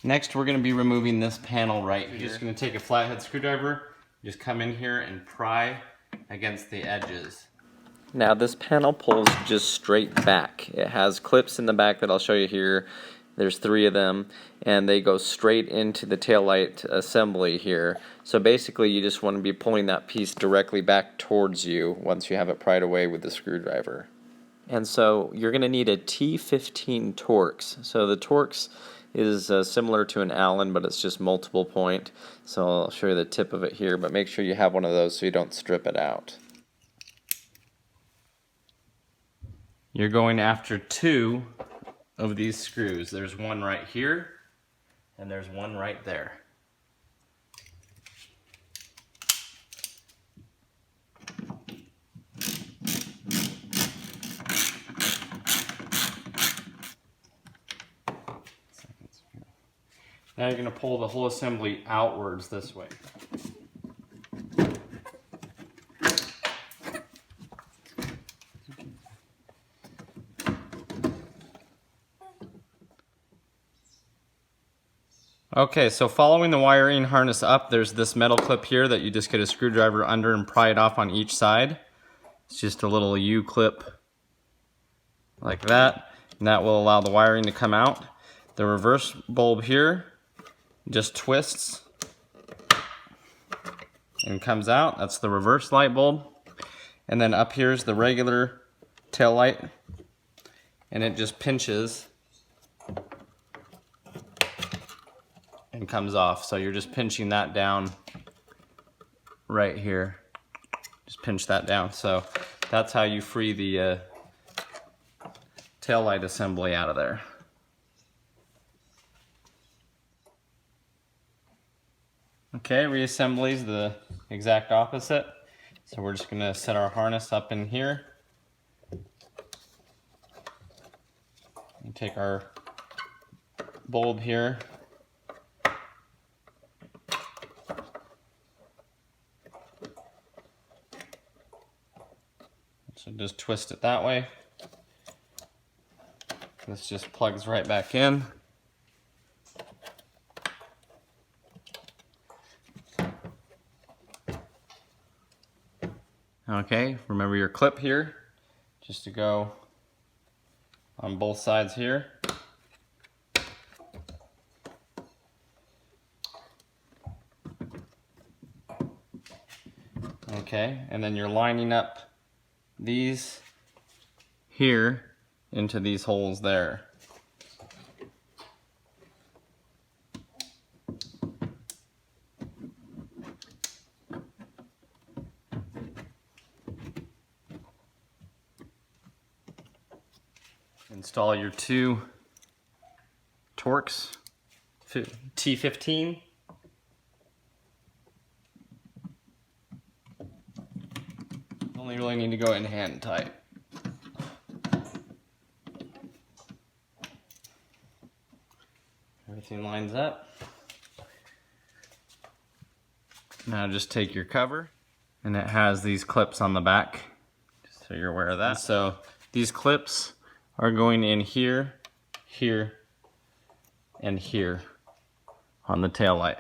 Next, we're going to be removing this panel right here. You're just going to take a flathead screwdriver, just come in here and pry against the edges. Now this panel pulls just straight back. It has clips in the back that I'll show you here. There's 3 of them, and they go straight into the taillight assembly here. So basically you just want to be pulling that piece directly back towards you once you have it pried away with the screwdriver. And so you're going to need a T15 Torx. So the Torx is similar to an Allen, but it's just multiple point. So I'll show you the tip of it here, but make sure you have one of those so you don't strip it out. You're going after 2 of these screws. There's one right here, and there's one right there. Now you're going to pull the whole assembly outwards this way. Okay, so following the wiring harness up, there's this metal clip here that you just get a screwdriver under and pry it off on each side. It's just a little U-clip like that, and that will allow the wiring to come out. The reverse bulb here just twists and comes out. That's the reverse light bulb. And then up here's the regular tail light, and it just pinches and comes off. So you're just pinching that down right here. Just pinch that down. So that's how you free the tail light assembly out of there. Okay, reassembly is the exact opposite. So we're just going to set our harness up in here. And take our bulb here. So just twist it that way. This just plugs right back in. Okay, remember your clip here, just to go on both sides here. Okay, and then you're lining up these here into these holes there. Install your 2 Torx T15. Only really need to go in hand tight. Everything lines up. Now just take your cover, and it has these clips on the back, just so you're aware of that. So these clips are going in here, here, and here on the tail light.